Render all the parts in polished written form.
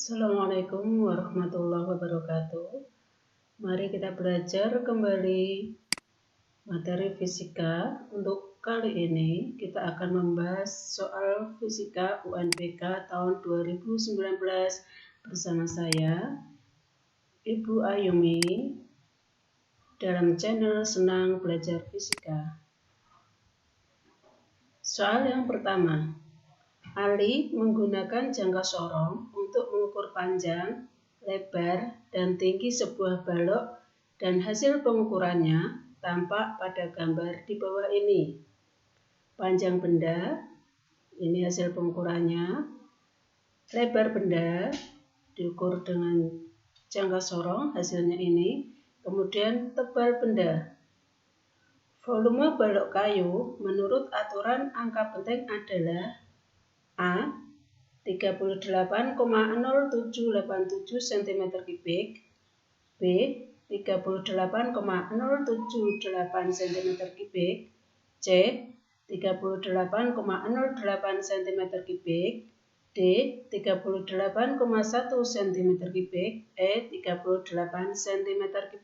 Assalamualaikum warahmatullahi wabarakatuh. Mari kita belajar kembali materi fisika. Untuk kali ini kita akan membahas soal fisika UNBK tahun 2019 bersama saya, Ibu Ayumi, dalam channel Senang Belajar Fisika. Soal yang pertama, Ali menggunakan jangka sorong untuk mengukur panjang, lebar, dan tinggi sebuah balok dan hasil pengukurannya tampak pada gambar di bawah ini. Panjang benda, ini hasil pengukurannya. Lebar benda diukur dengan jangka sorong, hasilnya ini. Kemudian tebal benda. Volume balok kayu menurut aturan angka penting adalah A. 38,0787 cm3, B. 38,078 cm3, C. 38,08 cm3, D. 38,1 cm3, E. 38 cm3.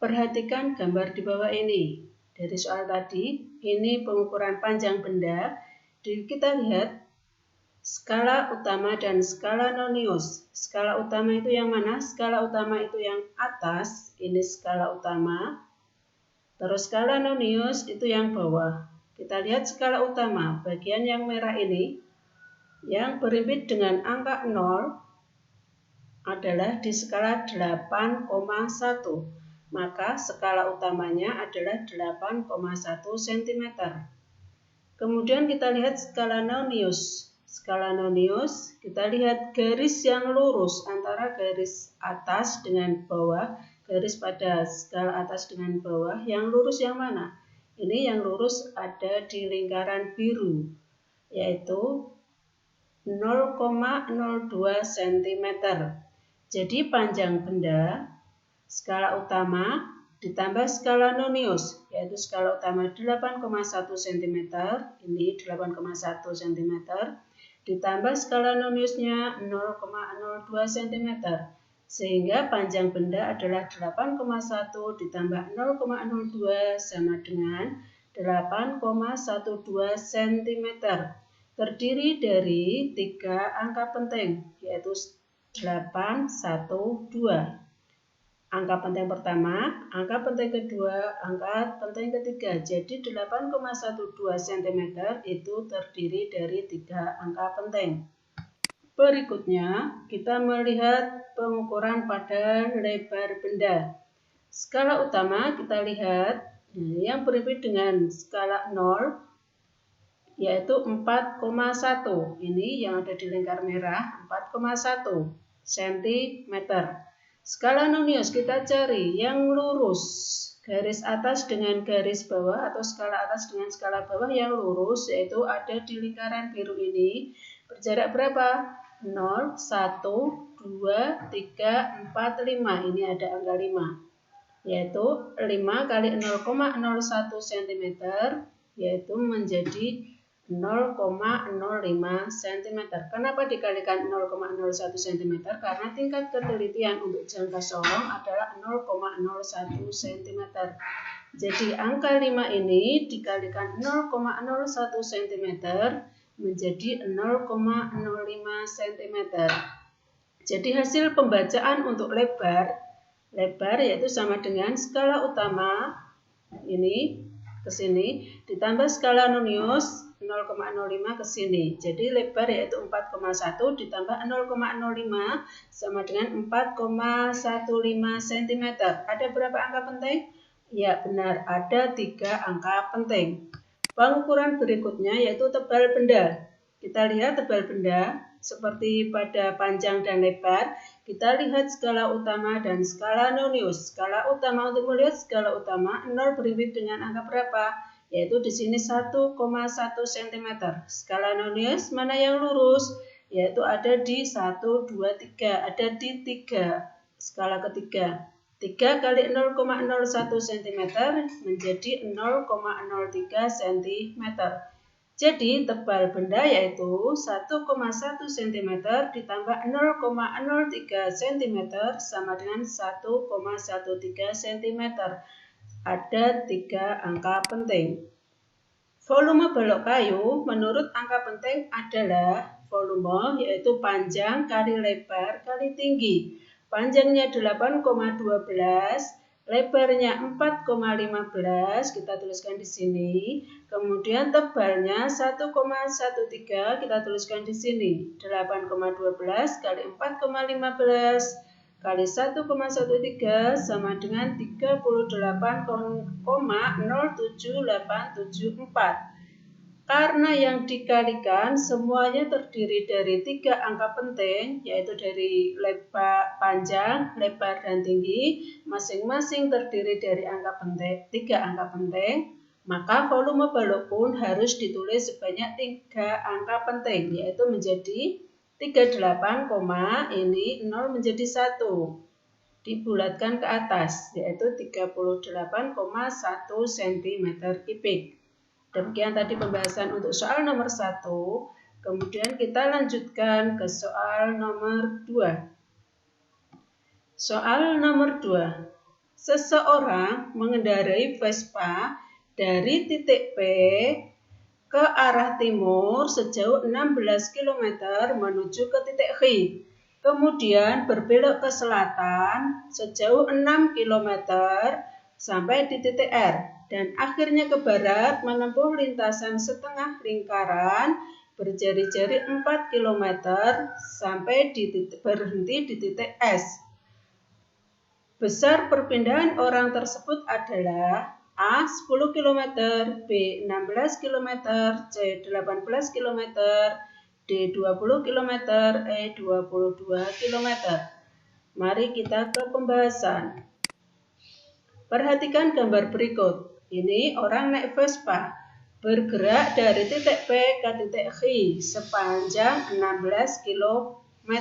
Perhatikan gambar di bawah ini. Dari soal tadi, ini pengukuran panjang benda. Kita lihat skala utama dan skala nonius. Skala utama itu yang mana? Skala utama itu yang atas, ini skala utama. Terus skala nonius itu yang bawah. Kita lihat skala utama, bagian yang merah ini, yang berimpit dengan angka 0 adalah di skala 8,1. Maka skala utamanya adalah 8,1 cm. Kemudian kita lihat skala nonius. Skala nonius, kita lihat garis yang lurus antara garis atas dengan bawah, garis pada skala atas dengan bawah. Yang lurus yang mana? Ini yang lurus ada di lingkaran biru, yaitu 0,02 cm. Jadi panjang benda skala utama ditambah skala nonius, yaitu skala utama 8,1 cm, ini 8,1 cm, ditambah skala noniusnya 0,02 cm, sehingga panjang benda adalah 8,1 ditambah 0,02 sama dengan 8,12 cm. Terdiri dari 3 angka penting, yaitu 8, 1, 2. Angka penting pertama, angka penting kedua, angka penting ketiga. Jadi 8,12 cm itu terdiri dari 3 angka penting. Berikutnya, kita melihat pengukuran pada lebar benda. Skala utama kita lihat yang berimpit dengan skala 0, yaitu 4,1. Ini yang ada di lingkar merah, 4,1 cm. Skala nonius kita cari yang lurus, garis atas dengan garis bawah atau skala atas dengan skala bawah yang lurus, yaitu ada di lingkaran biru ini. Berjarak berapa? 0, 1, 2, 3, 4, 5. Ini ada angka 5, yaitu 5 kali 0,01 cm, yaitu menjadi 0,05 cm. Kenapa dikalikan 0,01 cm? Karena tingkat ketelitian untuk jangka sorong adalah 0,01 cm. Jadi angka 5 ini dikalikan 0,01 cm menjadi 0,05 cm. Jadi hasil pembacaan untuk lebar yaitu sama dengan skala utama ini ke sini ditambah skala nonius 0,05 ke sini. Jadi lebar yaitu 4,1 ditambah 0,05 sama dengan 4,15 cm. Ada berapa angka penting? Ya benar, ada 3 angka penting. Pengukuran berikutnya yaitu tebal benda. Kita lihat tebal benda seperti pada panjang dan lebar. Kita lihat skala utama dan skala nonius. Skala utama, untuk melihat skala utama 0 berimpit dengan angka berapa? Yaitu di sini 1,1 cm. Skala nonius mana yang lurus? Yaitu ada di 1, 2, 3. Ada di 3, skala ketiga. 3 kali 0,01 cm menjadi 0,03 cm. Jadi tebal benda yaitu 1,1 cm ditambah 0,03 cm sama dengan 1,13 cm. Ada 3 angka penting. Volume balok kayu menurut angka penting adalah volume yaitu panjang kali lebar kali tinggi. Panjangnya 8,12, lebarnya 4,15, kita tuliskan di sini. Kemudian tebalnya 1,13, kita tuliskan di sini. 8,12 kali 4,15 kali 1,13 sama dengan 38,07874. Karena yang dikalikan semuanya terdiri dari 3 angka penting, yaitu dari panjang, lebar, dan tinggi, masing-masing terdiri dari angka penting, 3 angka penting, maka volume balok pun harus ditulis sebanyak 3 angka penting, yaitu menjadi 38, ini 0 menjadi 1. Dibulatkan ke atas, yaitu 38,1 cm3. Demikian tadi pembahasan untuk soal nomor 1. Kemudian kita lanjutkan ke soal nomor 2. Soal nomor 2. Seseorang mengendarai Vespa dari titik P ke arah timur sejauh 16 km menuju ke titik H. Kemudian berbelok ke selatan sejauh 6 km sampai di titik R. Dan akhirnya ke barat menempuh lintasan setengah lingkaran berjari-jari 4 km sampai berhenti di titik S. Besar perpindahan orang tersebut adalah A 10 km, B 16 km, C 18 km, D 20 km, E 22 km. Mari kita ke pembahasan. Perhatikan gambar berikut. Ini orang naik Vespa, bergerak dari titik P ke titik H sepanjang 16 km.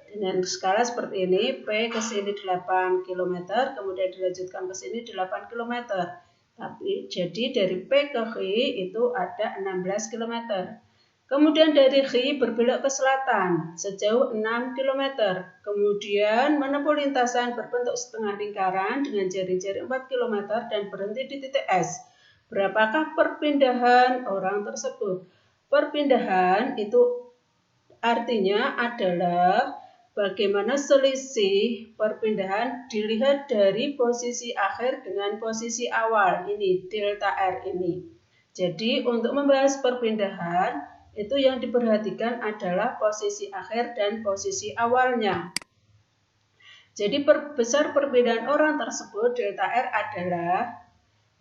Dengan skala seperti ini, P ke sini 8 km, kemudian dilanjutkan ke sini 8 km. Tapi jadi dari P ke H itu ada 16 km. Kemudian dari H berbelok ke selatan sejauh 6 km. Kemudian menempuh lintasan berbentuk setengah lingkaran dengan jari-jari 4 km dan berhenti di titik S. Berapakah perpindahan orang tersebut? Perpindahan itu artinya adalah bagaimana selisih perpindahan dilihat dari posisi akhir dengan posisi awal. Ini delta R ini. Jadi untuk membahas perpindahan, itu yang diperhatikan adalah posisi akhir dan posisi awalnya. Jadi besar perbedaan orang tersebut delta R adalah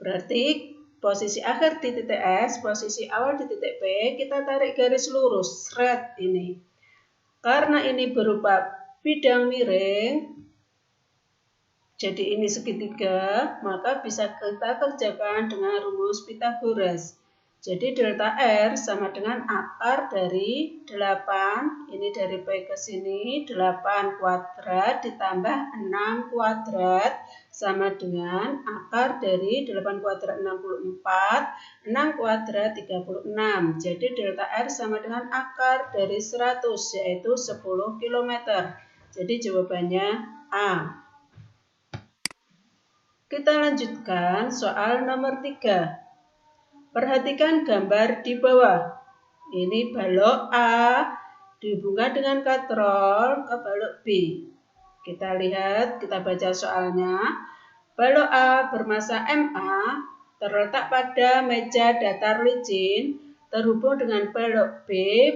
berarti posisi akhir di titik S, posisi awal di titik P, kita tarik garis lurus, straight ini. Karena ini berupa bidang miring, jadi ini segitiga, maka bisa kita kerjakan dengan rumus Pythagoras. Jadi delta R sama dengan akar dari 8, ini dari P ke sini, 8 kuadrat ditambah 6 kuadrat sama dengan akar dari 8 kuadrat 64, 6 kuadrat 36. Jadi delta R sama dengan akar dari 100, yaitu 10 km. Jadi jawabannya A. Kita lanjutkan soal nomor 3. Perhatikan gambar di bawah. Ini balok A dihubungkan dengan katrol ke balok B. Kita lihat, kita baca soalnya. Balok A bermassa MA terletak pada meja datar licin terhubung dengan balok B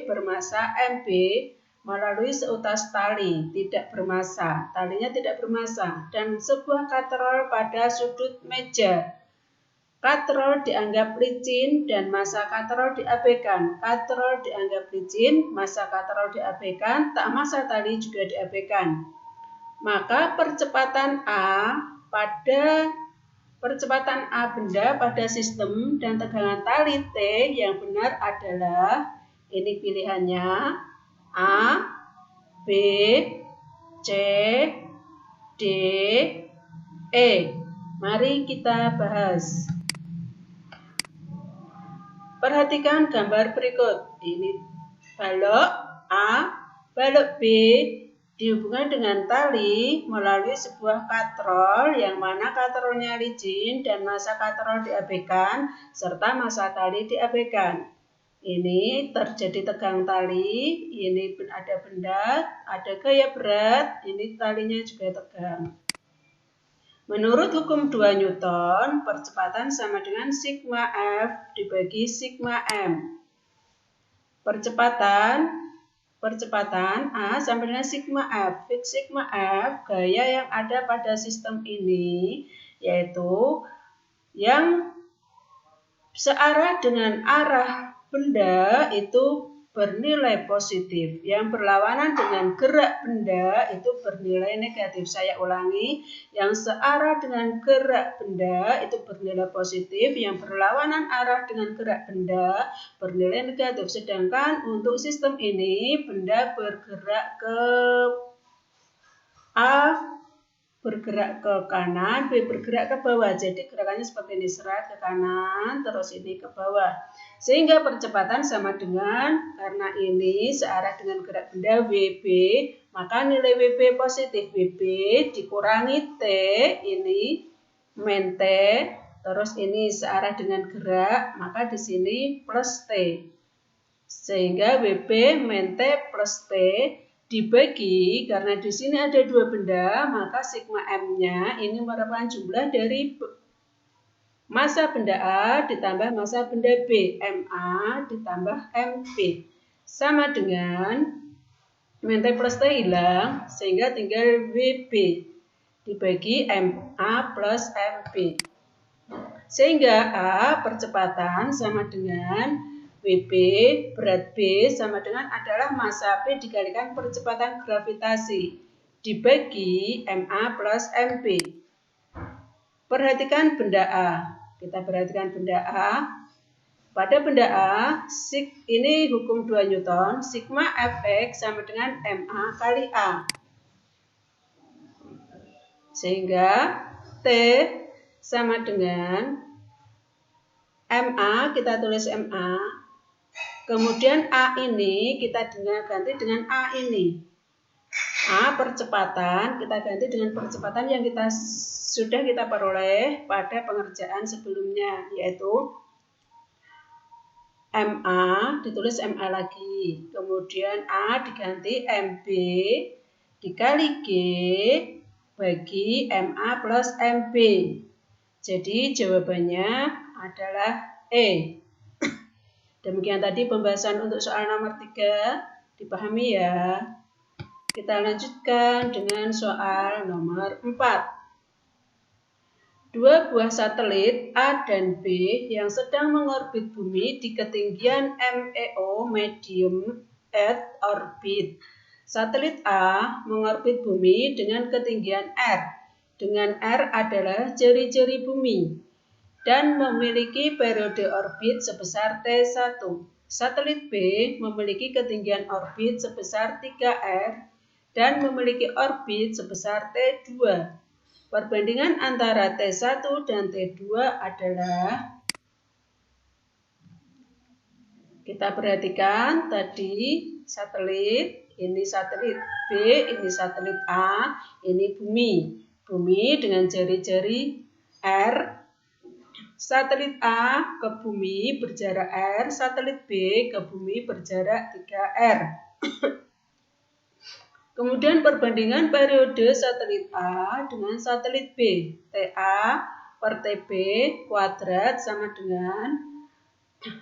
bermassa MB melalui seutas tali tidak bermassa. Talinya tidak bermassa dan sebuah katrol pada sudut meja. Katrol dianggap licin dan massa katrol diabaikan. Katrol dianggap licin, massa katrol diabaikan, tak massa tali juga diabaikan. Maka percepatan benda pada sistem dan tegangan tali T yang benar adalah, ini pilihannya A, B, C, D, E. Mari kita bahas. Perhatikan gambar berikut. Ini balok A, balok B dihubungkan dengan tali melalui sebuah katrol yang mana katrolnya licin dan masa katrol diabaikan serta masa tali diabaikan. Ini terjadi tegang tali, ini ada benda, ada gaya berat, ini talinya juga tegang. Menurut hukum 2 Newton, percepatan sama dengan sigma F dibagi sigma M. Percepatan A sama dengan sigma F. Sigma F, gaya yang ada pada sistem ini, yaitu yang searah dengan arah benda itu bernilai positif. Yang berlawanan dengan gerak benda itu bernilai negatif. Saya ulangi, yang searah dengan gerak benda itu bernilai positif. Yang berlawanan arah dengan gerak benda bernilai negatif. Sedangkan untuk sistem ini, benda bergerak ke A bergerak ke kanan, B bergerak ke bawah. Jadi gerakannya seperti ini, serat ke kanan, terus ini ke bawah. Sehingga percepatan sama dengan, karena ini searah dengan gerak benda WB, maka nilai WB positif. WB dikurangi T, ini min T, terus ini searah dengan gerak, maka di sini plus T. Sehingga WB min T plus T dibagi, karena di sini ada dua benda, maka sigma M-nya ini merupakan jumlah dari massa benda A ditambah massa benda B, MA ditambah MP. Sama dengan min T plus T hilang, sehingga tinggal WB dibagi MA plus MP. Sehingga A percepatan sama dengan WB, berat B sama dengan adalah massa B dikalikan percepatan gravitasi dibagi MA plus MP. Perhatikan benda A. Kita perhatikan benda A. Pada benda A, ini hukum 2 Newton, sigma Fx sama dengan MA kali A. Sehingga T sama dengan MA, kita tulis MA. Kemudian A ini kita ganti dengan A ini. A percepatan, kita ganti dengan percepatan yang sudah kita peroleh pada pengerjaan sebelumnya, yaitu MA, ditulis MA lagi. Kemudian A diganti MB dikali G bagi MA plus MB. Jadi jawabannya adalah E. Demikian tadi pembahasan untuk soal nomor 3. Dipahami ya. Kita lanjutkan dengan soal nomor 4. Dua buah satelit A dan B yang sedang mengorbit bumi di ketinggian MEO medium Earth orbit. Satelit A mengorbit bumi dengan ketinggian R, dengan R adalah jari-jari bumi, dan memiliki periode orbit sebesar T1. Satelit B memiliki ketinggian orbit sebesar 3R dan memiliki orbit sebesar T2. Perbandingan antara T1 dan T2 adalah, kita perhatikan tadi satelit, ini satelit B, ini satelit A, ini bumi. Bumi dengan jari-jari R. Satelit A ke bumi berjarak R, satelit B ke bumi berjarak 3R. Kemudian perbandingan periode satelit A dengan satelit B. TA per TB kuadrat sama dengan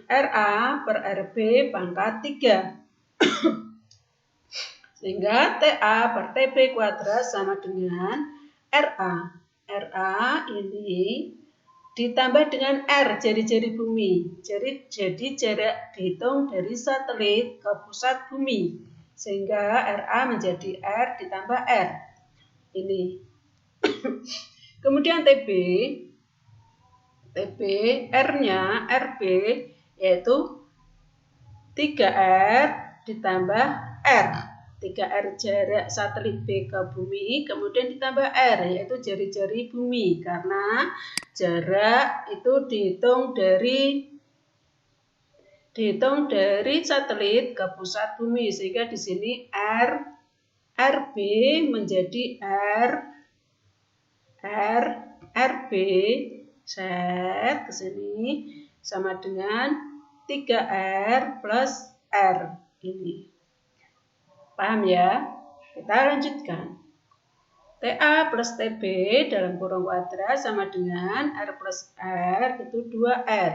RA per RB pangkat 3. Sehingga TA per TB kuadrat sama dengan RA. RA ini ditambah dengan R, jari-jari bumi. Jadi jarak dihitung dari satelit ke pusat bumi. Sehingga RA menjadi R ditambah R. Ini. Kemudian TB R-nya, RB, yaitu 3R ditambah R. 3R jarak satelit B ke bumi, kemudian ditambah R, yaitu jari-jari bumi. Karena jarak itu dihitung dari dihitung dari satelit ke pusat bumi, sehingga di sini RB menjadi RB set ke sini sama dengan 3R plus R ini. Paham ya? Kita lanjutkan. TA plus TB dalam kurung kuadrat sama dengan R plus R itu 2R.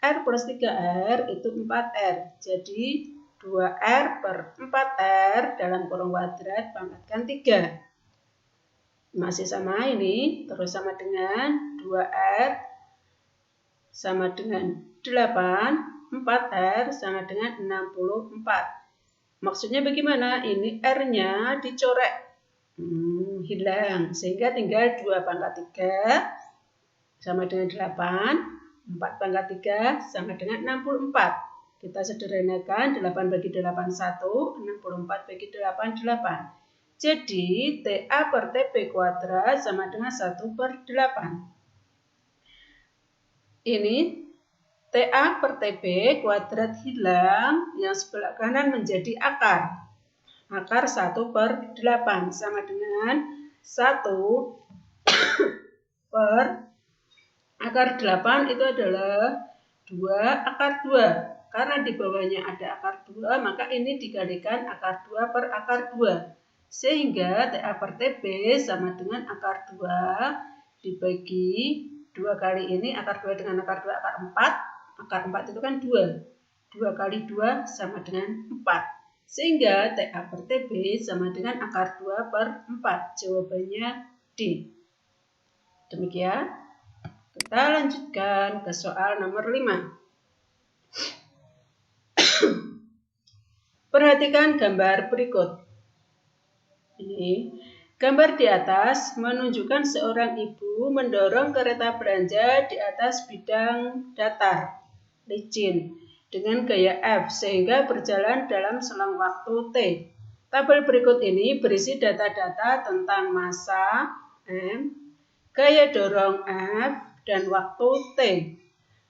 R plus 3R itu 4R. Jadi 2R per 4R dalam kurung kuadrat pangkatkan 3. Masih sama ini, terus sama dengan 2R sama dengan 8, 4R sama dengan 64. Maksudnya bagaimana? Ini R-nya dicorek. Hilang, sehingga tinggal 2 pangkat 3 sama dengan 8, 4 pangkat 3 sama dengan 64. Kita sederhanakan, 8 bagi 8 1, 64 bagi 8 8. Jadi TA per TB kuadrat sama dengan 1 per 8. Ini TA per TB kuadrat hilang, yang sebelah kanan menjadi akar. Akar 1 per 8 sama dengan 1 per akar 8 itu adalah 2 akar 2. Karena di bawahnya ada akar 2, maka ini dikalikan akar 2 per akar 2. Sehingga TA per TB sama dengan akar 2 dibagi 2 kali ini, akar 2 dengan akar 2 akar 4. Akar 4 itu kan 2. 2 kali 2 sama dengan 4. Sehingga TA per TB sama dengan akar 2 per 4. Jawabannya D. Demikian. Kita lanjutkan ke soal nomor 5. Perhatikan gambar berikut. Ini gambar di atas menunjukkan seorang ibu mendorong kereta belanja di atas bidang datar, licin, dengan gaya F sehingga berjalan dalam selang waktu T. Tabel berikut ini berisi data-data tentang massa M, gaya dorong F, dan waktu T.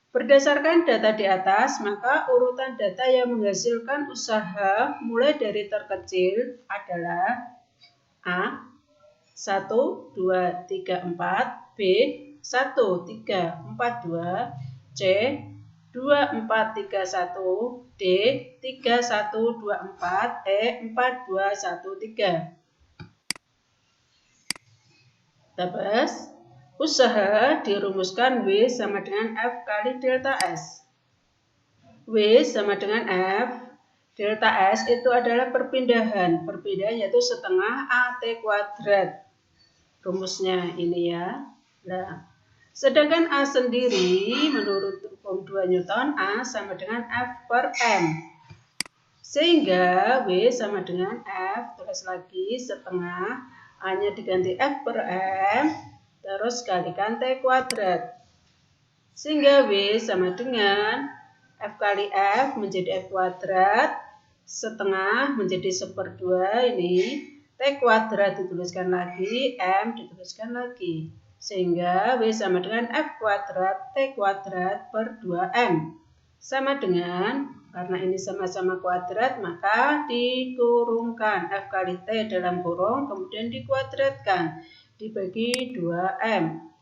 Berdasarkan data di atas, maka urutan data yang menghasilkan usaha mulai dari terkecil adalah A. 1, 2, 3, 4, B. 1, 3, 4, 2, C. 2, 4, 3, 1, D. 3, 1, 2, 4, E. 4, 2, 1, 3. Terus, usaha dirumuskan W sama dengan F kali delta S. W sama dengan F. Delta S itu adalah perpindahan. Perpindahan yaitu setengah AT kuadrat. Rumusnya ini ya. Nah, sedangkan A sendiri menurut hukum 2 Newton, A sama dengan F per M. Sehingga W sama dengan F, terus lagi setengah, A-nya diganti F per M, terus kalikan T kuadrat. Sehingga W sama dengan F kali F menjadi F kuadrat, setengah menjadi 1/2 ini, T kuadrat dituliskan lagi, M dituliskan lagi. Sehingga W sama dengan F kuadrat T kuadrat per 2M. Sama dengan, karena ini sama-sama kuadrat, maka dikurungkan F kali T dalam kurung, kemudian dikuadratkan, dibagi 2M.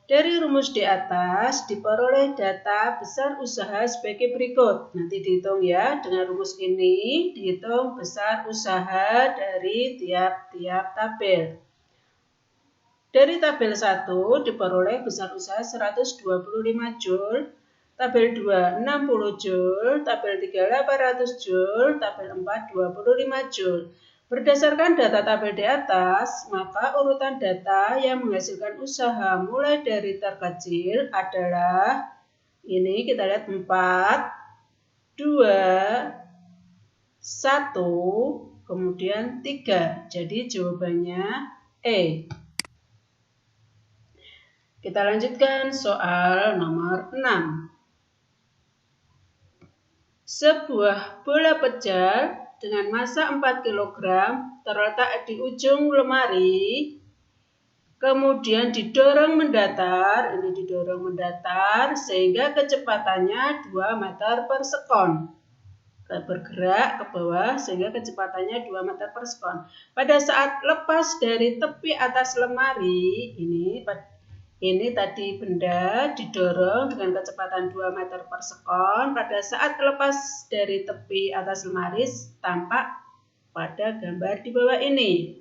Dari rumus di atas diperoleh data besar usaha sebagai berikut. Nanti dihitung ya, dengan rumus ini dihitung besar usaha dari tiap-tiap tabel. Dari tabel 1 diperoleh besar usaha 125 Joule, tabel 2 60 Joule, tabel 3 800 Joule, tabel 4 25 Joule. Berdasarkan data tabel di atas, maka urutan data yang menghasilkan usaha mulai dari terkecil adalah, ini kita lihat 4, 2, 1, kemudian 3. Jadi jawabannya E. Kita lanjutkan soal nomor 6. Sebuah bola pecel dengan massa 4 kg terletak di ujung lemari. kemudian didorong mendatar, ini didorong mendatar sehingga kecepatannya 2 meter per sekon. Bergerak ke bawah sehingga kecepatannya 2 meter per sekon. Pada saat lepas dari tepi atas lemari, ini tadi benda didorong dengan kecepatan 2 meter per sekon. Pada saat lepas dari tepi atas lemari, tampak pada gambar di bawah ini.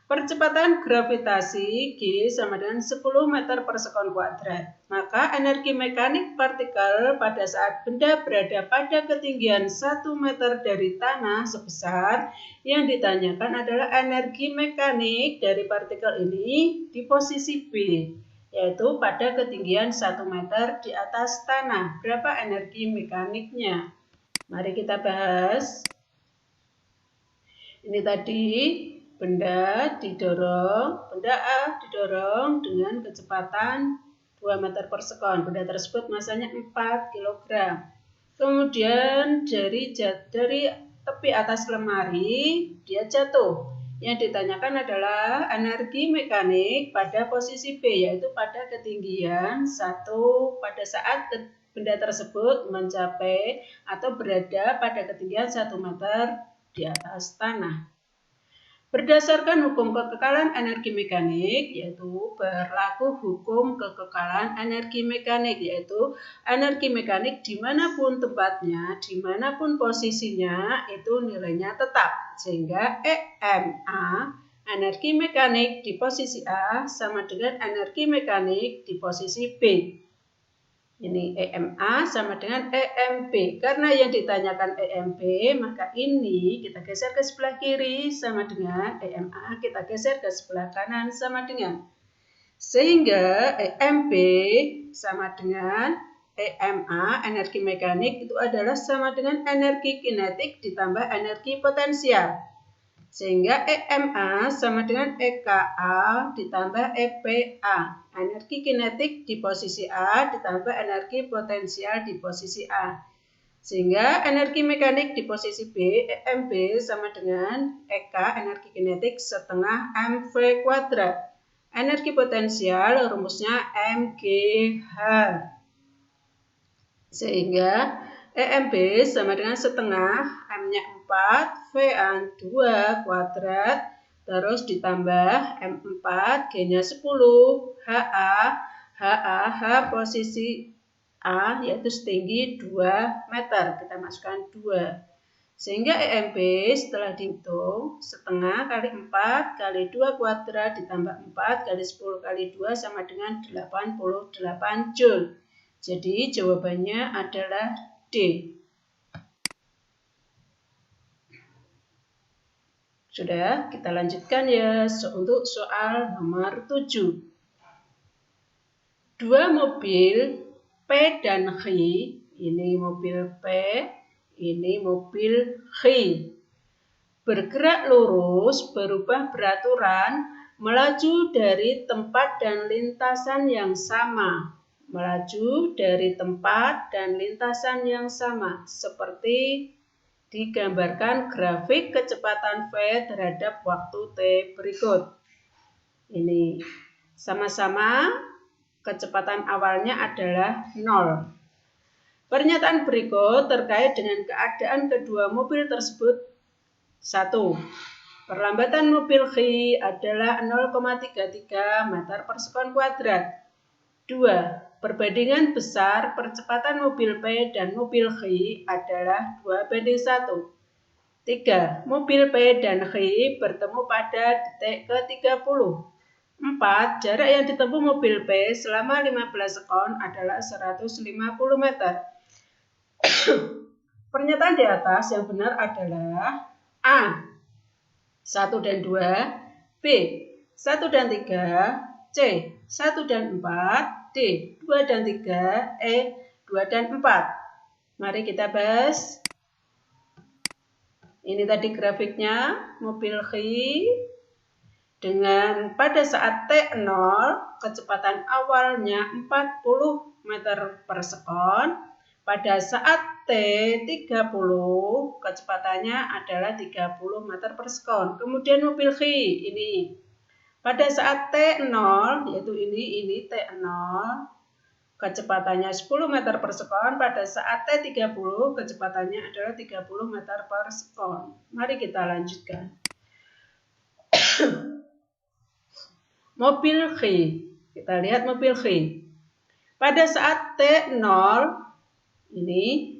Percepatan gravitasi G sama dengan 10 meter per sekon kuadrat. Maka energi mekanik partikel pada saat benda berada pada ketinggian 1 meter dari tanah sebesar, yang ditanyakan adalah energi mekanik dari partikel ini di posisi B, yaitu pada ketinggian 1 meter di atas tanah. Berapa energi mekaniknya? Mari kita bahas. Ini tadi benda A didorong dengan kecepatan 2 meter per sekon. Benda tersebut masanya 4 kg. Kemudian dari tepi atas lemari dia jatuh. Yang ditanyakan adalah energi mekanik pada posisi B, yaitu pada ketinggian 1 pada saat benda tersebut mencapai atau berada pada ketinggian 1 meter di atas tanah. Berdasarkan hukum kekekalan energi mekanik, yaitu berlaku hukum kekekalan energi mekanik, yaitu energi mekanik dimanapun tempatnya, dimanapun posisinya, itu nilainya tetap. Sehingga EMA, energi mekanik di posisi A, sama dengan energi mekanik di posisi B. Ini EMA sama dengan EMB. Karena yang ditanyakan EMB, maka ini kita geser ke sebelah kiri sama dengan EMA, kita geser ke sebelah kanan sama dengan. Sehingga EMB sama dengan EMA, energi mekanik itu adalah sama dengan energi kinetik ditambah energi potensial. Sehingga EMA sama dengan EKA ditambah EPA. Energi kinetik di posisi A ditambah energi potensial di posisi A. Sehingga energi mekanik di posisi B, EMB sama dengan EK, energi kinetik setengah mv kuadrat. Energi potensial rumusnya mgh. Sehingga EMB sama dengan setengah, M-nya 4, V-nya 2 kuadrat, terus ditambah M4, G-nya 10, H posisi A, yaitu setinggi 2 meter. Kita masukkan 2. Sehingga EMB setelah dihitung, setengah kali 4 kali 2 kuadrat ditambah 4 kali 10 kali 2 sama dengan 88 Joule. Jadi jawabannya adalah D. Sudah, kita lanjutkan ya untuk soal nomor 7. Dua mobil P dan X, ini mobil P, ini mobil X, bergerak lurus berubah beraturan melaju dari tempat dan lintasan yang sama. Melaju dari tempat dan lintasan yang sama, seperti digambarkan grafik kecepatan V terhadap waktu T berikut. Ini sama-sama kecepatan awalnya adalah 0. Pernyataan berikut terkait dengan keadaan kedua mobil tersebut. 1. Perlambatan mobil X adalah 0,33 meter per sekon kuadrat. 2. Perbandingan besar percepatan mobil P dan mobil X adalah 2:1. 3. Mobil P dan X bertemu pada detik ke-30. 4. Jarak yang ditempuh mobil P selama 15 sekon adalah 150 meter. Pernyataan di atas yang benar adalah A. 1 dan 2, B. 1 dan 3, C. 1 dan 4, D. 2 dan 3, E. 2 dan 4. Mari kita bahas. Ini tadi grafiknya mobil X dengan pada saat T0 kecepatan awalnya 40 meter per sekon. Pada saat T30 kecepatannya adalah 30 meter per sekon. Kemudian mobil X ini Pada saat T0, yaitu ini T0, kecepatannya 10 meter per sekon. Pada saat T30, kecepatannya adalah 30 meter per sekon. Mari kita lanjutkan. Mobil G. Kita lihat mobil G. Pada saat T0, ini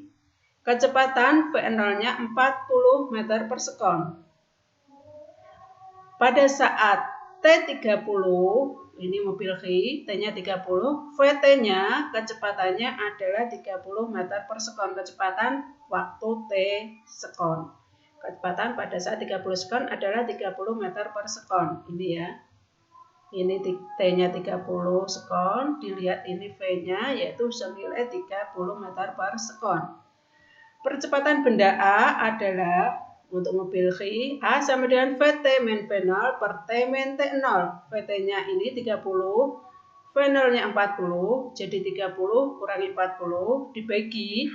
kecepatan V0-nya 40 meter per sekon. Pada saat T30, ini mobil G, T-nya 30, VT-nya kecepatannya adalah 30 meter per sekon. Kecepatan waktu T sekon. Kecepatan pada saat 30 sekon adalah 30 meter per sekon. Ini ya. Ini T-nya 30 sekon, dilihat ini V-nya yaitu senilai 30 meter per sekon. Percepatan benda A adalah untuk mobil G, A sama dengan VT min V0 per T min T0. VT-nya ini 30, V0-nya 40, jadi 30 kurangi 40 dibagi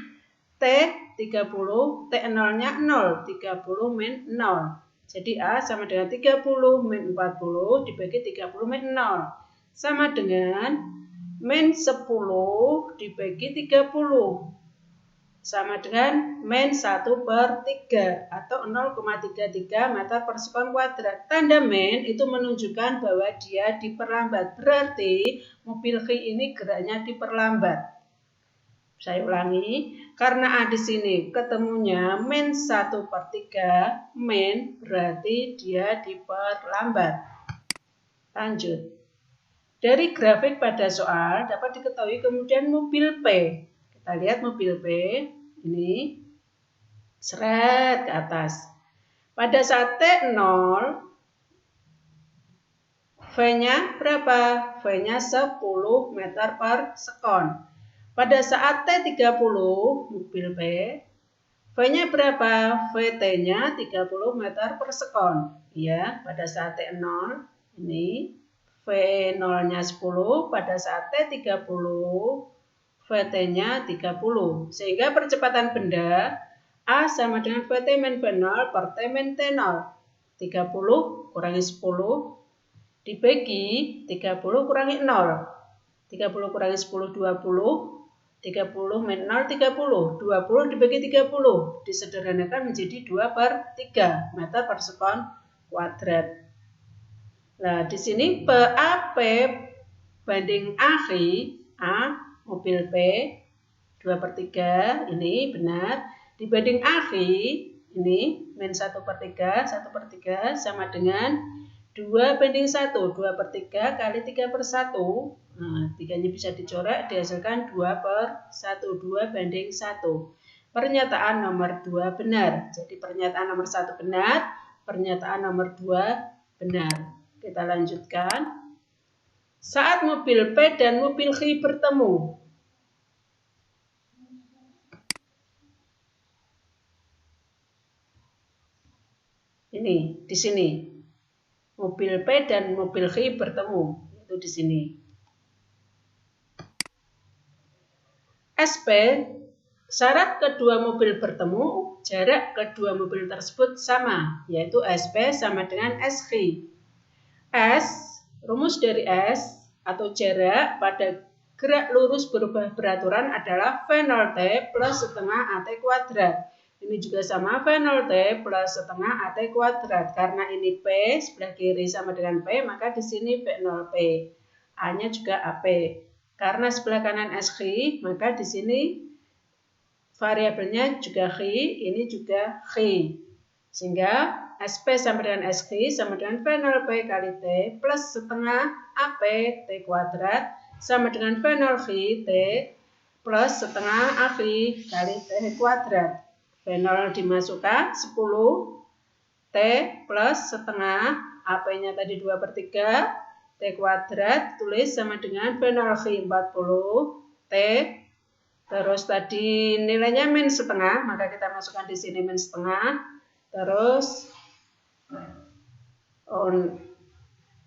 T 30, T0-nya 0, 30 min 0. Jadi A sama dengan 30 min 40 dibagi 30 min 0. Sama dengan min 10 dibagi 30. Sama dengan min 1 per 3 atau 0,33 meter per sekon kuadrat. Tanda min itu menunjukkan bahwa dia diperlambat. Berarti mobil G ini geraknya diperlambat. Saya ulangi, karena A di sini ketemunya min 1 per 3, min berarti dia diperlambat. Lanjut. Dari grafik pada soal dapat diketahui kemudian mobil P. Kita lihat mobil P, ini seret ke atas. Pada saat T0, V-nya berapa? V-nya 10 meter per sekon. Pada saat T30, mobil P, V-nya berapa? VT-nya 30 meter per sekon. Ya, pada saat T0, ini V0-nya 10, pada saat T30, VT-nya 30. Sehingga percepatan benda A sama dengan VT min V0 per T min T0. 30 kurangi 10 dibagi 30 kurangi 0. 30 kurangi 10, 20. 30 min 0, 30. 20 dibagi 30. Disederhanakan menjadi 2 per 3 meter per sekon kuadrat. Nah, di sini PAP banding AG, A mobil P 2 per 3, ini benar. Dibanding AG, ini min 1 per 3, 1 per 3 sama dengan 2 banding 1, 2 per 3 kali 3 per 1. Nah, 3-nya bisa dicoret, dihasilkan 2 per 1, 2 banding 1. Pernyataan nomor 2 benar. Jadi pernyataan nomor 1 benar, pernyataan nomor 2 benar. Kita lanjutkan. Saat mobil P dan mobil G bertemu. Ini, di sini. Mobil P dan mobil G bertemu. Itu di sini. SP, syarat kedua mobil bertemu, jarak kedua mobil tersebut sama, yaitu SP sama dengan SG. S, rumus dari S atau jarak pada gerak lurus berubah beraturan adalah V0T plus setengah AT kuadrat. Ini juga sama V0T plus setengah AT kuadrat. Karena ini P sebelah kiri sama dengan P, maka di sini V0P. A-nya juga AP. Karena sebelah kanan SG, maka di sini variabelnya juga G, ini juga G. Sehingga SP sama dengan SG sama dengan V0P kali T plus setengah AP T kuadrat sama dengan V0G T plus setengah AG kali T kuadrat. V0 dimasukkan 10 T plus setengah AP-nya tadi 2 per 3 T kuadrat tulis sama dengan V0G 40 T. Terus tadi nilainya min setengah, maka kita masukkan di sini min setengah. Terus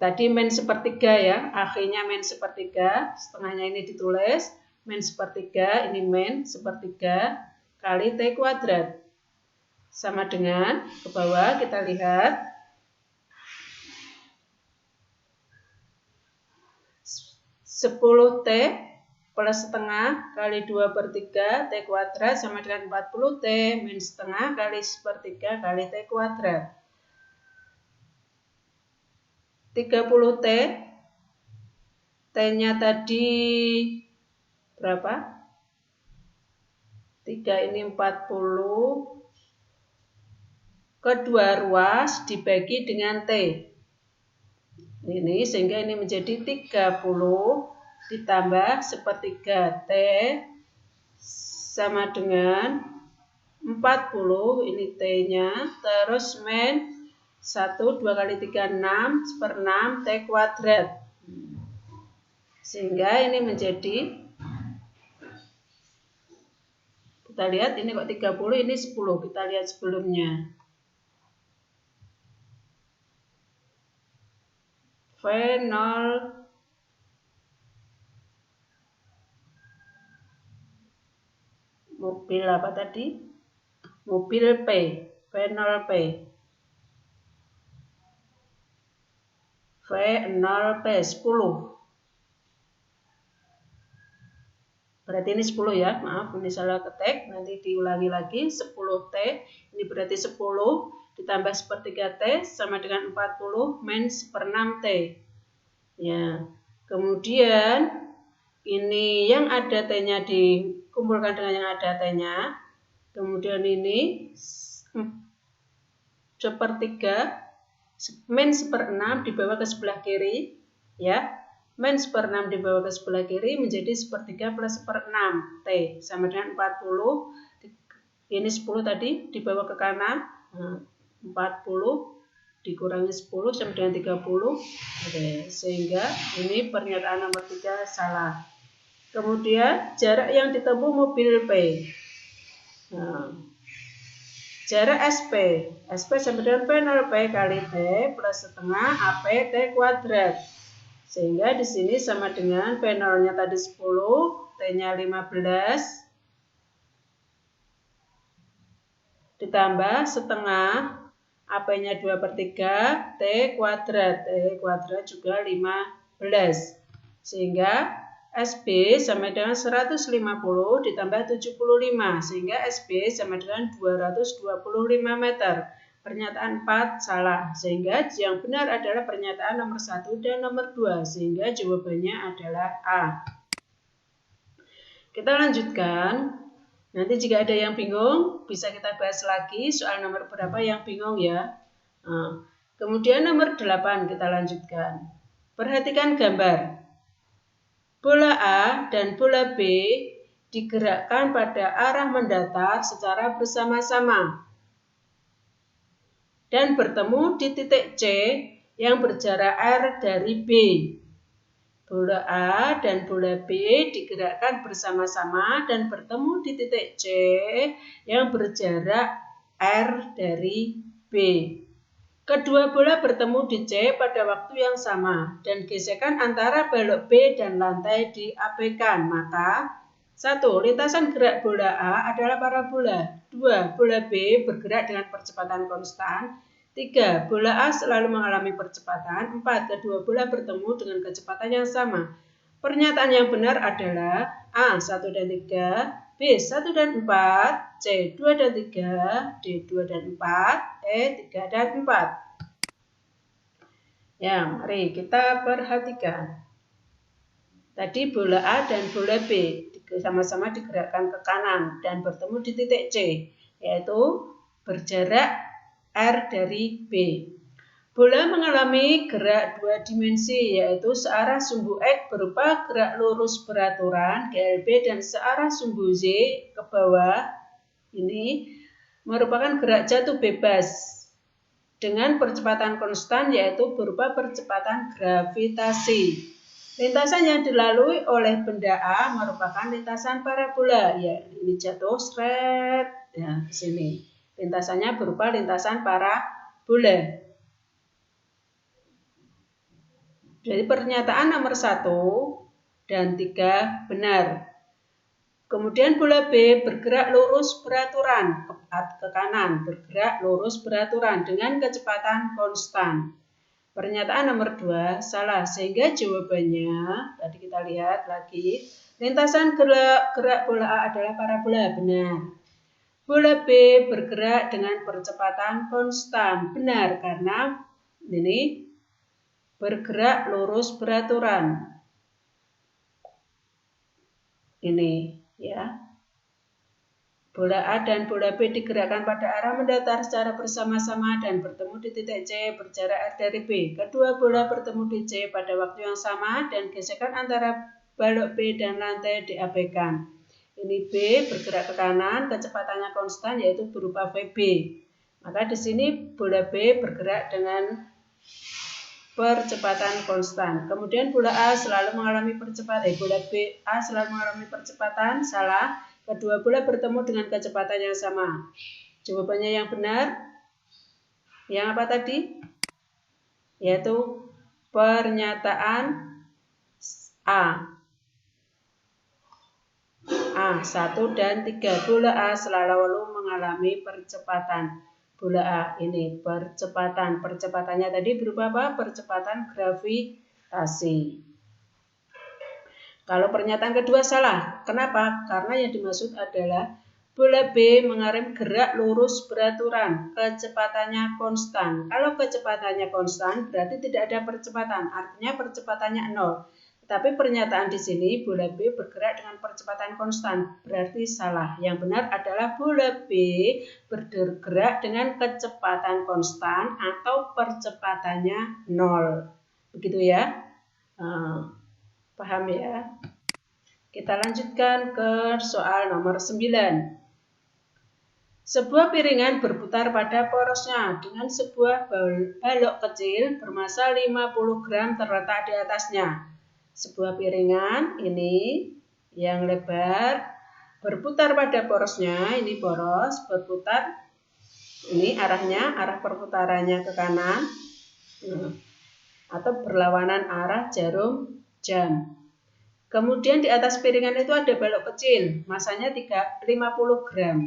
tadi min sepertiga ya, akhirnya min sepertiga, setengahnya ini ditulis min sepertiga, ini min sepertiga kali T kuadrat. Sama dengan ke bawah kita lihat 10T plus setengah kali 2/3 T kuadrat sama dengan 40T min setengah kali 1/3 kali T kuadrat. 30T, T-nya tadi berapa? 3 ini 40, kedua ruas dibagi dengan T. Ini sehingga ini menjadi 30 ditambah 1/3 T sama dengan 40, ini T-nya, terus min 1, 2 kali 3, 6, 1/6 T kuadrat. Sehingga ini menjadi, kita lihat ini kok 30, ini 10, kita lihat sebelumnya. V0 mobil apa tadi? Mobil P, V0P. V0P 10. Berarti ini 10 ya, maaf ini salah ketik, nanti diulangi lagi. 10T, ini berarti 10 ditambah 1/3 T sama dengan 40 min 1/6 T. Ya, kemudian ini yang ada T-nya dikumpulkan dengan yang ada T-nya. Kemudian ini 1/3 min 1/6 dibawa ke sebelah kiri, ya. Min 1/6 dibawa ke sebelah kiri menjadi 1/3 plus 1/6 T sama dengan 40. Ini 10 tadi dibawa ke kanan, 40 dikurangi 10 sama dengan 30. Oke, sehingga ini pernyataan nomor 3 salah. Kemudian jarak yang ditempuh mobil P. Nah, jarak SP sama dengan V0P kali T plus setengah AP T kuadrat. Sehingga di sini sama dengan V0-nya tadi 10, T-nya 15, ditambah setengah, AP-nya 2/3, T kuadrat. T kuadrat juga 15. Sehingga SB sama dengan 150 ditambah 75, sehingga SB sama dengan 225 meter. Pernyataan 4 salah, sehingga yang benar adalah pernyataan nomor 1 dan nomor 2, sehingga jawabannya adalah A. Kita lanjutkan. Nanti jika ada yang bingung, bisa kita bahas lagi soal nomor berapa yang bingung ya. Kemudian nomor 8 kita lanjutkan. Perhatikan gambar. Bola A dan bola B digerakkan pada arah mendatar secara bersama-sama dan bertemu di titik C yang berjarak R dari B. Bola A dan bola B digerakkan bersama-sama dan bertemu di titik C yang berjarak R dari B. Kedua bola bertemu di C pada waktu yang sama dan gesekan antara balok B dan lantai diabaikan. Maka 1. Lintasan gerak bola A adalah parabola. 2. Bola B bergerak dengan percepatan konstan. 3. Bola A selalu mengalami percepatan. 4. Kedua bola bertemu dengan kecepatan yang sama. Pernyataan yang benar adalah A. 1 dan 3. B. 1 dan 4, C. 2 dan 3, D. 2 dan 4, E. 3 dan 4. Ya, mari kita perhatikan. Tadi bola A dan bola B sama-sama digerakkan ke kanan dan bertemu di titik C, yaitu berjarak R dari B. Bola mengalami gerak 2 dimensi, yaitu searah sumbu X berupa gerak lurus beraturan GLB dan searah sumbu Z ke bawah ini merupakan gerak jatuh bebas dengan percepatan konstan, yaitu berupa percepatan gravitasi. Lintasan yang dilalui oleh benda A merupakan lintasan parabola. Ya, ini jatuh seret ya ke sini. Lintasannya berupa lintasan parabola. Jadi pernyataan nomor 1 dan 3 benar. Kemudian bola B bergerak lurus beraturan ke kanan, bergerak lurus beraturan dengan kecepatan konstan. Pernyataan nomor 2 salah, sehingga jawabannya tadi kita Kita lihat lagi. Lintasan gerak bola A adalah parabola. Benar. Bola B bergerak dengan percepatan konstan. Benar, karena ini bergerak lurus beraturan. Ini ya. Bola A dan bola B digerakkan pada arah mendatar secara bersama-sama dan bertemu di titik C berjarak R dari B. Kedua bola bertemu di C pada waktu yang sama dan gesekan antara balok B dan lantai diabaikan. Ini B bergerak ke kanan, kecepatannya konstan yaitu berupa VB. Maka di sini bola B bergerak dengan percepatan konstan. Kemudian bola A selalu mengalami percepatan. Bola B A selalu mengalami percepatan. Salah. Kedua bola bertemu dengan kecepatan yang sama. Jawabannya yang benar. Yang apa tadi? Yaitu pernyataan A. A 1 dan 3. Bola A selalu mengalami percepatan. Bola A ini percepatan. Percepatannya tadi berupa apa? Percepatan gravitasi. Kalau pernyataan kedua salah. Kenapa? Karena yang dimaksud adalah bola B mengalami gerak lurus beraturan. Kecepatannya konstan. Kalau kecepatannya konstan berarti tidak ada percepatan. Artinya percepatannya 0. Tetapi pernyataan di sini bola B bergerak dengan percepatan konstan. Berarti salah. Yang benar adalah bola B bergerak dengan kecepatan konstan atau percepatannya 0. Begitu ya. Paham ya? Kita lanjutkan ke soal nomor 9. Sebuah piringan berputar pada porosnya dengan sebuah balok kecil bermassa 50 gram terletak di atasnya. Sebuah piringan ini yang lebar berputar pada porosnya, ini poros berputar. Ini arahnya, arah perputarannya ke kanan atau berlawanan arah jarum jam. Kemudian di atas piringan itu ada balok kecil, massanya 50 gram.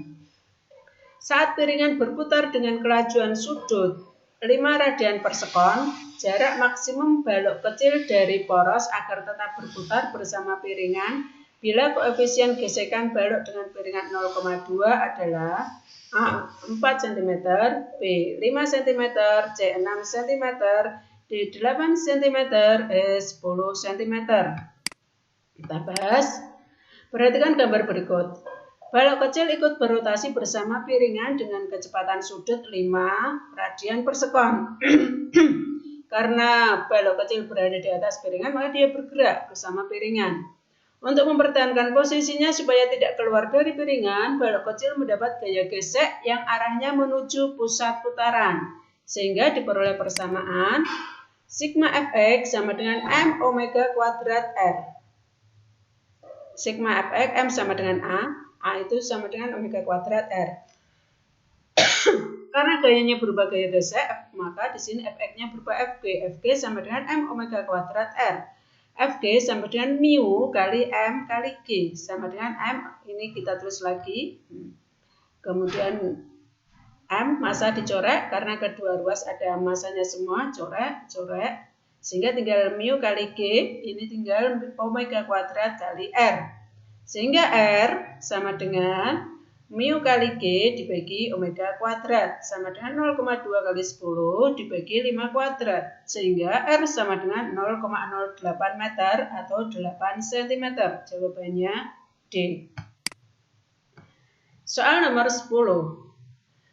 Saat piringan berputar dengan kelajuan sudut 5 radian per sekon, jarak maksimum balok kecil dari poros agar tetap berputar bersama piringan bila koefisien gesekan balok dengan piringan 0,2 adalah A 4 cm, B 5 cm, C 6 cm, D 8 cm, E 10 cm. Kita bahas. Perhatikan gambar berikut. Balok kecil ikut berotasi bersama piringan dengan kecepatan sudut 5 radian per sekon. Karena balok kecil berada di atas piringan, maka dia bergerak bersama piringan. Untuk mempertahankan posisinya supaya tidak keluar dari piringan, balok kecil mendapat gaya gesek yang arahnya menuju pusat putaran. Sehingga diperoleh persamaan sigma Fx sama dengan M omega kuadrat R. Sigma Fx M sama dengan A itu sama dengan omega kuadrat R. Karena gayanya berubah gaya gesek, maka di sini Fx-nya berubah Fg. Fg sama dengan M omega kuadrat R. Fg sama dengan mu kali M kali G. Sama dengan M, ini kita tulis lagi. Kemudian M, massa dicorek, karena kedua ruas ada massanya semua, corek. Sehingga tinggal mu kali G, ini tinggal omega kuadrat kali R. Sehingga R sama dengan mu kali G dibagi omega kuadrat. Sama dengan 0,2 kali 10 dibagi 5 kuadrat. Sehingga R sama dengan 0,08 meter atau 8 cm. Jawabannya D. Soal nomor 10.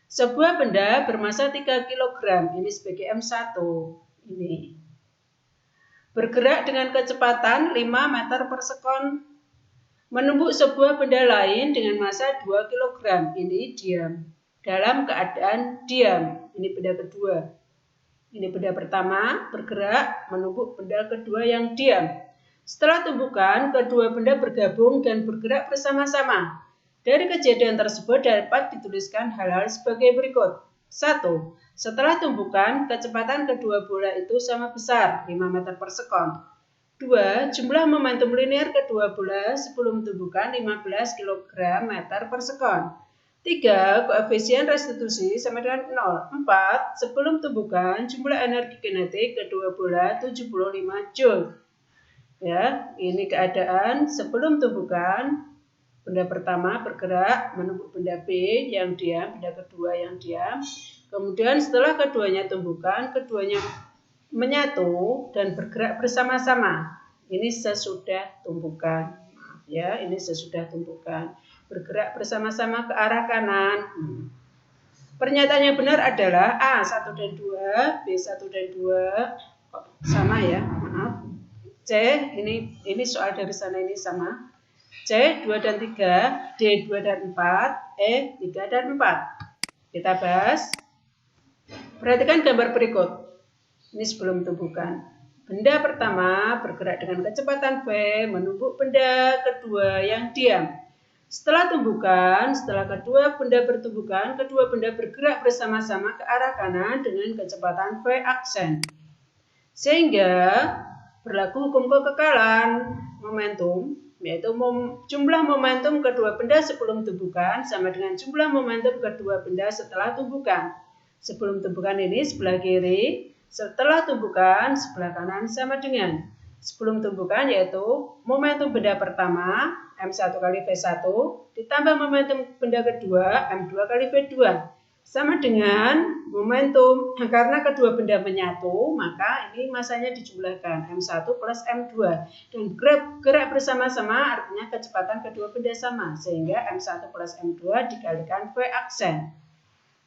Sebuah benda bermassa 3 kg, ini sebagai M1. Ini bergerak dengan kecepatan 5 meter per sekon, menumbuk sebuah benda lain dengan massa 2 kg, ini diam. Dalam keadaan diam, ini benda kedua. Ini benda pertama bergerak menumbuk benda kedua yang diam. Setelah tumbukan, kedua benda bergabung dan bergerak bersama-sama. Dari kejadian tersebut dapat dituliskan hal-hal sebagai berikut. 1. Setelah tumbukan, kecepatan kedua bola itu sama besar, 5 meter per sekon. 2. Jumlah momentum linear kedua bola sebelum tumbukan 15 kg meter per sekon. 3. Koefisien restitusi sama dengan 0. 4. Sebelum tumbukan, jumlah energi kinetik kedua bola 75 Joule. Ya, ini keadaan sebelum tumbukan. Benda pertama bergerak menumbuk benda B yang diam, benda kedua yang diam. Kemudian setelah keduanya tumbukan, keduanya menyatu dan bergerak bersama-sama. Ini sesudah tumbukan. Maaf ya, ini sesudah tumbukan. Bergerak bersama-sama ke arah kanan. Pernyataan yang benar adalah A1 dan 2, B1 dan 2. Sama ya, maaf. C, ini soal dari sana ini sama. C 2 dan 3, D 2 dan 4, E 3 dan 4. Kita bahas. Perhatikan gambar berikut. Ini sebelum tumbukan. Benda pertama bergerak dengan kecepatan V menumbuk benda kedua yang diam. Setelah tumbukan, setelah kedua benda bertumbukan, kedua benda bergerak bersama-sama ke arah kanan dengan kecepatan V aksen. Sehingga berlaku hukum kekekalan momentum, yaitu jumlah momentum kedua benda sebelum tumbukan sama dengan jumlah momentum kedua benda setelah tumbukan. Sebelum tumbukan ini sebelah kiri, setelah tumbukan sebelah kanan sama dengan sebelum tumbukan, yaitu momentum benda pertama M1 kali V1 ditambah momentum benda kedua M2 kali V2 sama dengan momentum. Karena kedua benda menyatu, maka ini masanya dijumlahkan M1 plus M2 dan gerak bersama-sama artinya kecepatan kedua benda sama, sehingga M1 plus M2 dikalikan V aksen.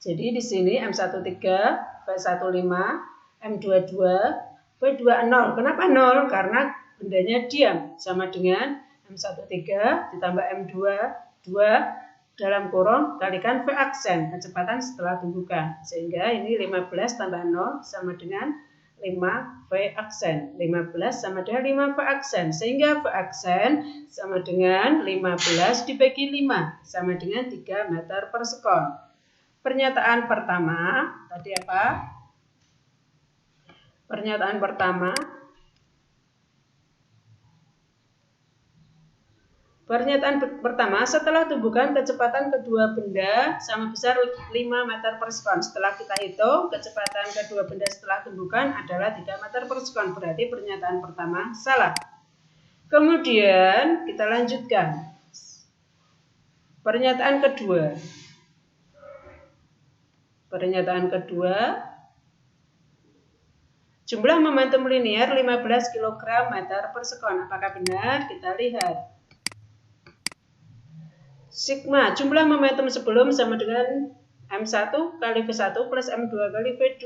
Jadi di sini M1 3, V1 5, M2 2, V2 0. Kenapa 0? Karena bendanya diam, sama dengan M1 3 ditambah M2 2 dalam kurung kalikan V aksen, kecepatan setelah tumbukan. Sehingga ini 15 tambah 0 sama dengan 5 V aksen. 15 sama dengan 5 V aksen. Sehingga V aksen sama dengan 15 dibagi 5 sama dengan 3 meter per sekon. Pernyataan pertama, tadi apa? Pernyataan pertama. Pernyataan pertama, setelah tumbukan kecepatan kedua benda sama besar 5 meter per sekon. Setelah kita hitung, kecepatan kedua benda setelah tumbukan adalah 3 meter per sekon. Berarti pernyataan pertama salah. Kemudian kita lanjutkan. Pernyataan kedua. Pernyataan kedua, jumlah momentum linier 15 kg meter per sekon. Apakah benar? Kita lihat. Sigma, jumlah momentum sebelum sama dengan M1 kali V1 plus M2 kali V2,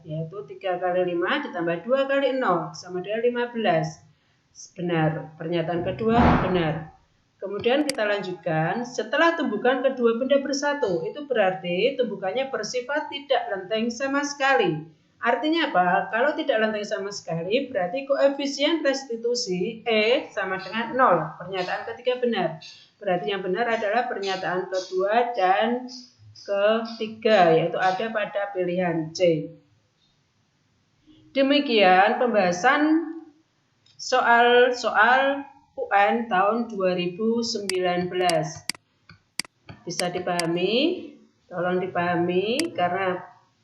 yaitu 3 kali 5 ditambah 2 kali 0 sama dengan 15. Benar, pernyataan kedua benar. Kemudian kita lanjutkan, setelah tumbukan kedua benda bersatu, itu berarti tumbukannya bersifat tidak lenteng sama sekali. Artinya apa? Kalau tidak lenteng sama sekali, berarti koefisien restitusi E sama dengan 0. Pernyataan ketiga benar. Berarti yang benar adalah pernyataan kedua dan ketiga, yaitu ada pada pilihan C. Demikian pembahasan soal-soal UN tahun 2019. Bisa dipahami? Tolong dipahami, karena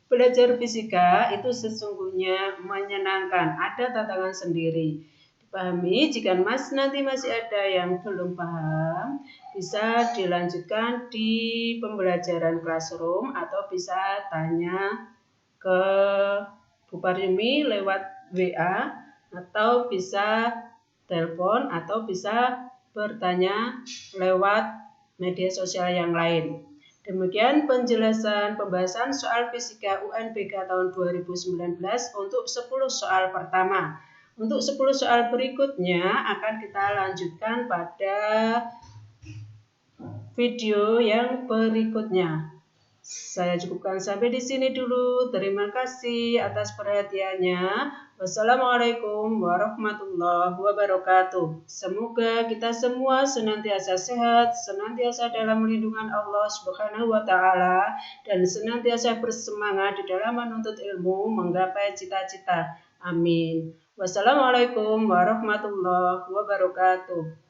belajar fisika itu sesungguhnya menyenangkan, ada tantangan sendiri. Dipahami, jika Mas nanti masih ada yang belum paham, bisa dilanjutkan di pembelajaran classroom atau bisa tanya ke Bu Paryumi lewat WA atau bisa telepon atau bisa bertanya lewat media sosial yang lain. Demikian penjelasan pembahasan soal fisika UNBK tahun 2019 untuk 10 soal pertama. Untuk 10 soal berikutnya akan kita lanjutkan pada video yang berikutnya. Saya cukupkan sampai di sini dulu. Terima kasih atas perhatiannya. Wassalamualaikum warahmatullahi wabarakatuh. Semoga kita semua senantiasa sehat, senantiasa dalam lindungan Allah Subhanahu wa Ta'ala, dan senantiasa bersemangat di dalam menuntut ilmu, menggapai cita-cita. Amin. Wassalamualaikum warahmatullahi wabarakatuh.